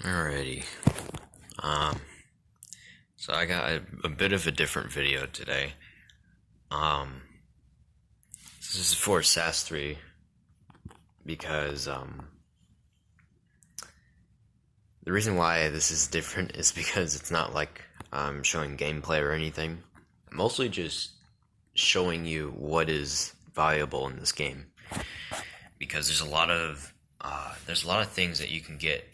Alrighty. Um, so I got a bit of a different video today. Um, this is for SAS3 because the reason why this is different is because it's not like I'm showing gameplay or anything. I'm mostly just showing you what is valuable in this game because there's a lot of things that you can get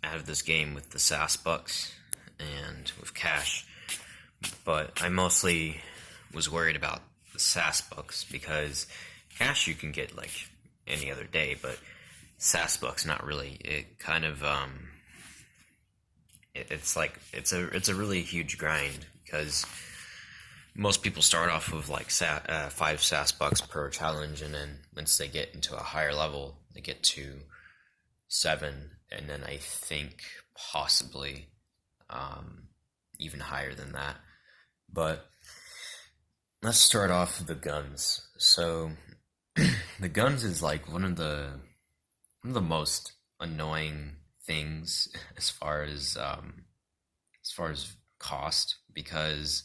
out of this game with the SAS bucks and with cash. But I mostly was worried about the SAS bucks because cash you can get like any other day, but SAS bucks not really. It kind of it's a really huge grind because most people start off with like 5 SAS bucks per challenge, and then once they get into a higher level, they get to 7, and then I think possibly even higher than that. But let's start off with the guns. So the guns is like one of the most annoying things as far as cost, because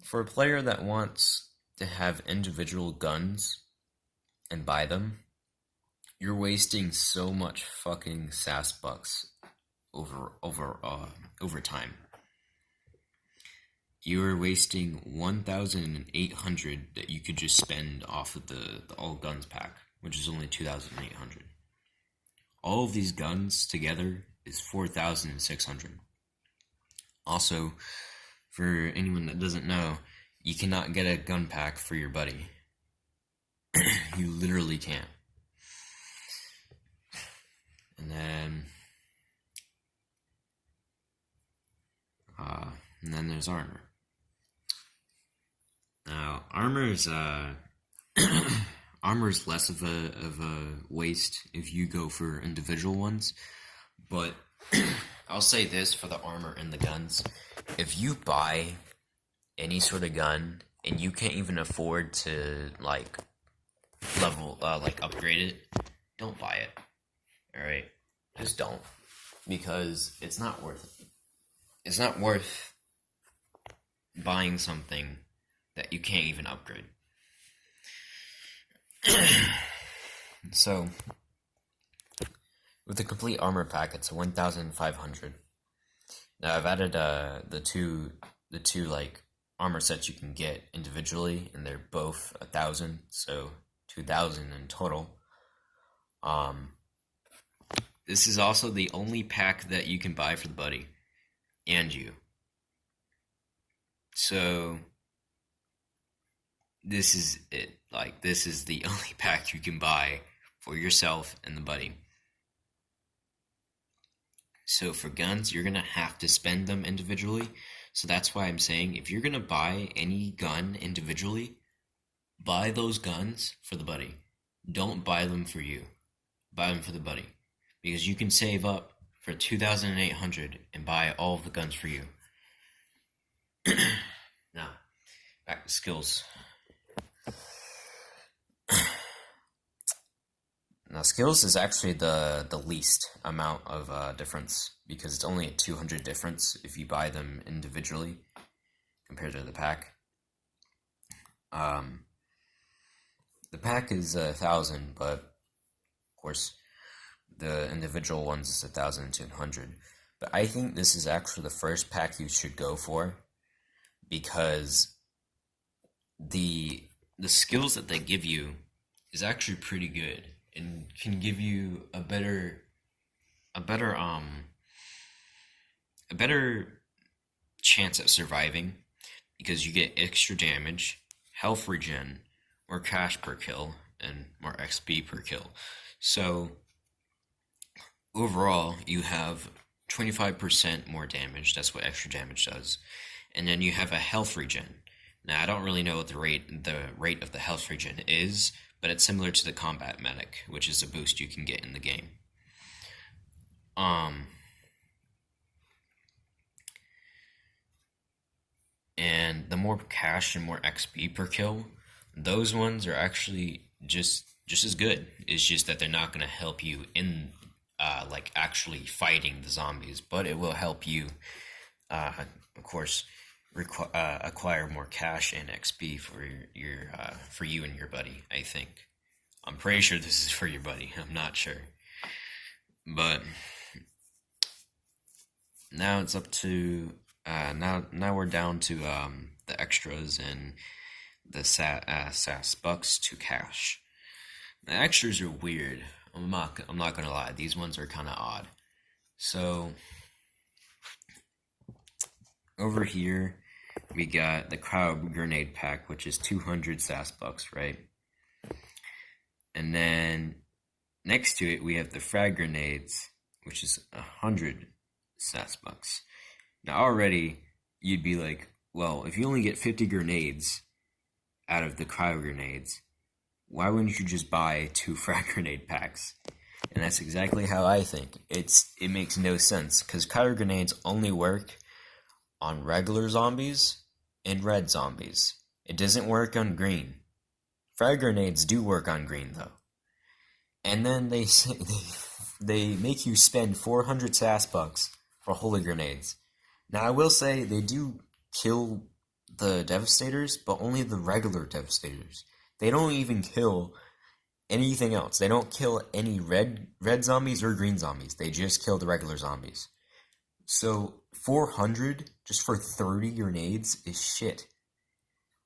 for a player that wants to have individual guns and buy them, you're wasting so much fucking SAS bucks over time. You're wasting 1,800 that you could just spend off of the all guns pack, which is only 2,800. All of these guns together is 4,600. Also, for anyone that doesn't know, you cannot get a gun pack for your buddy. You literally can't. And then there's armor. Now, armor is less of a waste if you go for individual ones, but I'll say this for the armor and the guns: if you buy any sort of gun and you can't even afford to like upgrade it, don't buy it. All right, just don't, because it's not worth it. It's not worth buying something that you can't even upgrade. So, with the complete armor pack, it's 1,500. Now I've added the two like armor sets you can get individually, and they're both 1,000, so 2,000 in total. This is also the only pack that you can buy for the buddy and you. So this is it. Like, this is the only pack you can buy for yourself and the buddy. So for guns, you're gonna have to spend them individually. So that's why I'm saying, if you're gonna buy any gun individually, buy those guns for the buddy. Don't buy them for you. Buy them for the buddy. Because you can save up for 2,800 and buy all of the guns for you. Now, back to skills. Now, skills is actually the least amount of difference, because it's only a 200 difference if you buy them individually compared to the pack. The pack is 1,000, but of course the individual ones is 1,200. But I think this is actually the first pack you should go for, because the skills that they give you is actually pretty good and can give you a better chance at surviving, because you get extra damage, health regen, more cash per kill, and more XP per kill. So overall, you have 25% more damage. That's what extra damage does. And then you have a health regen. Now, I don't really know what the rate of the health regen is, but it's similar to the combat medic, which is a boost you can get in the game. And the more cash and more XP per kill, those ones are actually just just as good. It's just that they're not going to help you in like actually fighting the zombies, but it will help you, of course, acquire more cash and XP for your for you and your buddy. I think I'm pretty sure this is for your buddy. I'm not sure, but now it's up to now we're down to the extras and the SAS bucks to cash. The extras are weird. I'm not gonna lie. These ones are kind of odd. So over here we got the crowd grenade pack, which is 200 SAS bucks, right? And then next to it we have the frag grenades, which is 100 SAS bucks. Now already you'd be like, well, if you only get 50 grenades out of the cryo grenades, why wouldn't you just buy 2 frag grenade packs? And that's exactly how I think. It makes no sense, because cryo grenades only work on regular zombies and red zombies. It doesn't work on green. Frag grenades do work on green though. And then they make you spend 400 SAS bucks for holy grenades. Now I will say they do kill the Devastators, but only the regular Devastators. They don't even kill anything else. They don't kill any red zombies or green zombies. They just kill the regular zombies. So 400 just for 30 grenades is shit.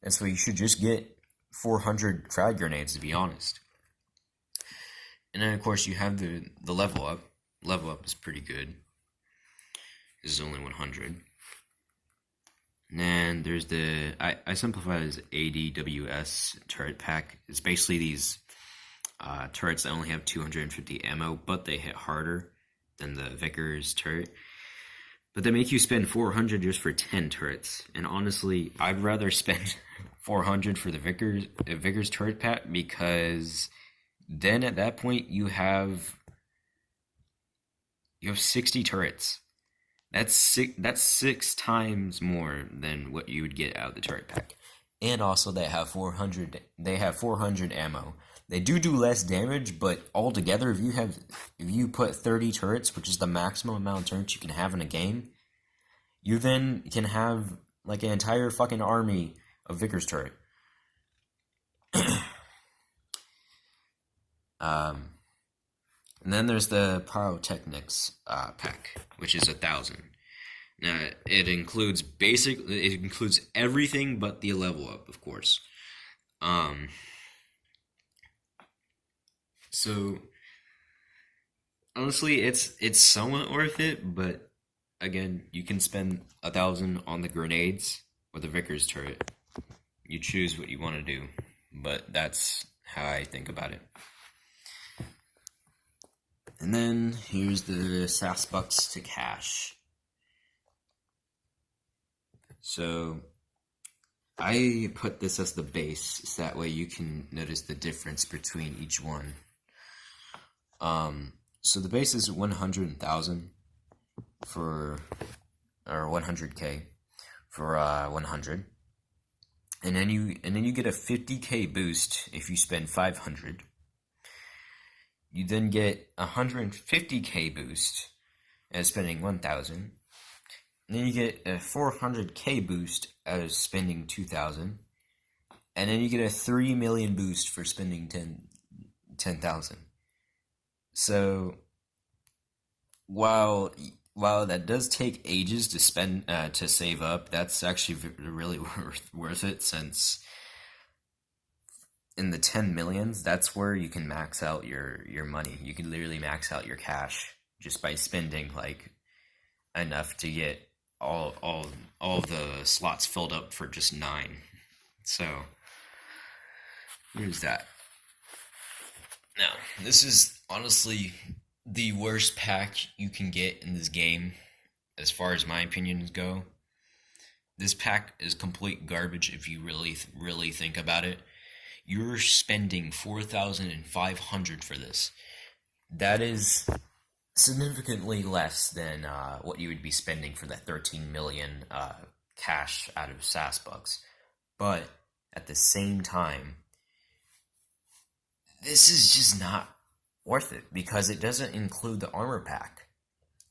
And so you should just get 400 frag grenades, to be honest. And then of course you have the level up. Level up is pretty good. This is only 100. And then there's the, I simplified it as ADWS turret pack. It's basically these turrets that only have 250 ammo, but they hit harder than the Vickers turret. But they make you spend 400 just for 10 turrets. And honestly, I'd rather spend 400 for the Vickers turret pack, because then at that point you have 60 turrets. That's six times more than what you would get out of the turret pack. And also they have 400 ammo. They do less damage, but altogether if you put 30 turrets, which is the maximum amount of turrets you can have in a game, you then can have like an entire fucking army of Vickers turret. And then there's the Pyrotechnics pack, which is 1,000. Now it includes everything but the level up, of course. So honestly, it's somewhat worth it, but again, you can spend 1,000 on the grenades or the Vickers turret. You choose what you want to do, but that's how I think about it. And then here's the SAS bucks to cash. So I put this as the base, so that way you can notice the difference between each one. So the base is 100,000 or 100k for 100, and then you get a 50k boost if you spend 500. You then get a 150k boost as spending 1,000. And then you get a 400k boost out of spending 2,000. And then you get a 3 million boost for spending 10,000. So while that does take ages to spend to save up, that's actually really worth it, since in the 10 millions, that's where you can max out your money. You can literally max out your cash just by spending like enough to get all the slots filled up for just 9. So here's that. Now, this is honestly the worst pack you can get in this game, as far as my opinions go. This pack is complete garbage if you really think about it. You're spending 4,500 for this. That is significantly less than what you would be spending for that 13 million cash out of SAS bucks. But at the same time, this is just not worth it because it doesn't include the armor pack.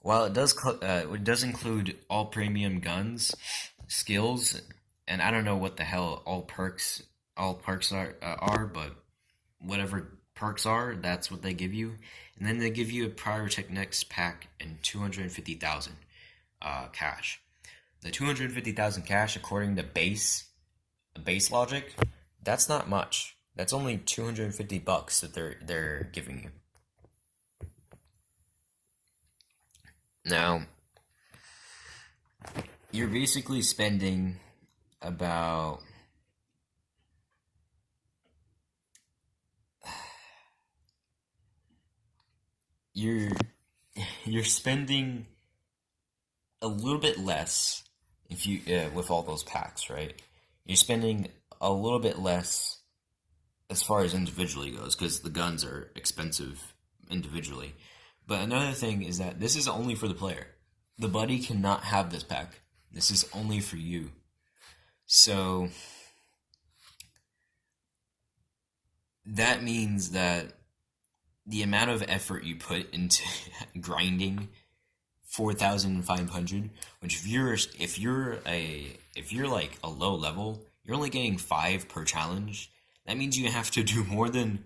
While it does include all premium guns, skills, and I don't know what the hell all perks are, but whatever perks are, that's what they give you. And then they give you a Pyrotechnics pack and 250,000 cash. The 250,000 cash, according to base logic, that's not much. That's only $250 that they're giving you. Now, you're basically spending about you're spending a little bit less if you with all those packs, right? You're spending a little bit less as far as individually goes because the guns are expensive individually. But another thing is that this is only for the player. The buddy cannot have this pack. This is only for you. So that means that the amount of effort you put into grinding 4,500, which if you're like a low level, you're only getting 5 per challenge. That means you have to do more than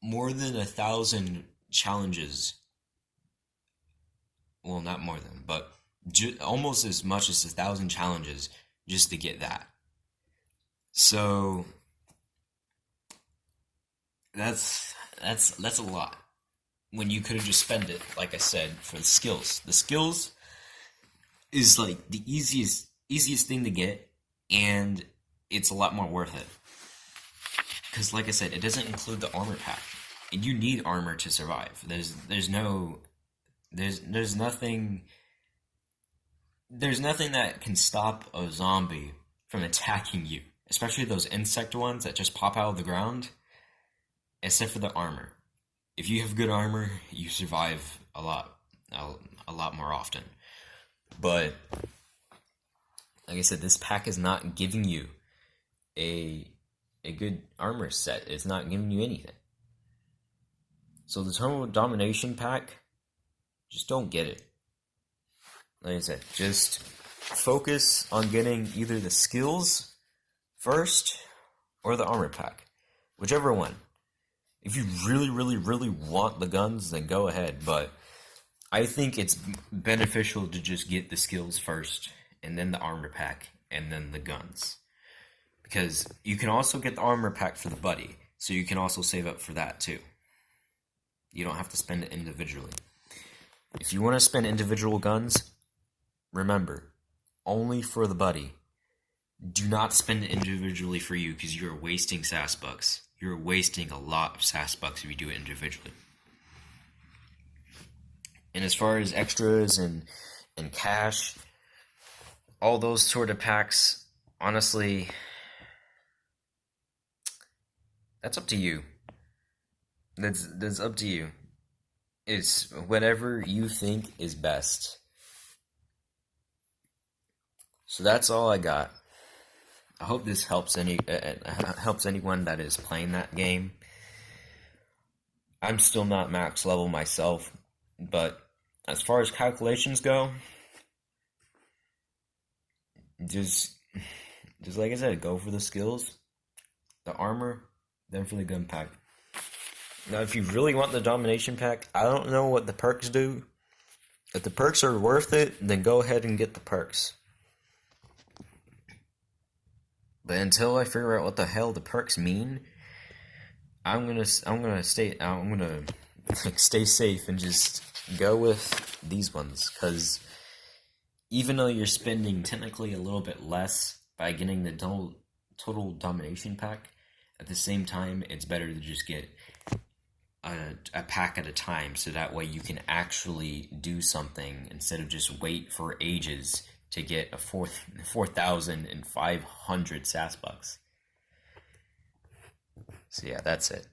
1,000 challenges. Well, not more than, but almost as much as 1,000 challenges just to get that. So that's a lot. When you could have just spent it, like I said, for the skills. The skills is like the easiest thing to get, and it's a lot more worth it. Because, like I said, it doesn't include the armor pack, and you need armor to survive. There's nothing that can stop a zombie from attacking you, especially those insect ones that just pop out of the ground, except for the armor. If you have good armor, you survive a lot more often. But like I said, this pack is not giving you a good armor set. It's not giving you anything. So the Total Domination pack, just don't get it. Like I said, just focus on getting either the skills first or the armor pack. Whichever one. If you really, really, really want the guns, then go ahead. But I think it's beneficial to just get the skills first, and then the armor pack, and then the guns. Because you can also get the armor pack for the buddy, so you can also save up for that too. You don't have to spend it individually. If you want to spend individual guns, remember, only for the buddy. Do not spend it individually for you, because you're wasting SAS bucks. You're wasting a lot of SAS bucks if you do it individually. And as far as extras and cash, all those sort of packs, honestly, that's up to you. That's up to you. It's whatever you think is best. So that's all I got. I hope this helps anyone that is playing that game. I'm still not max level myself, but as far as calculations go, just like I said, go for the skills, the armor, then for the gun pack. Now, if you really want the domination pack, I don't know what the perks do. If the perks are worth it, then go ahead and get the perks. But until I figure out what the hell the perks mean, I'm gonna stay safe and just go with these ones. Because even though you're spending technically a little bit less by getting the total domination pack, at the same time, it's better to just get a pack at a time, so that way you can actually do something instead of just wait for ages to get a 4,500 SAS bucks. So yeah, that's it.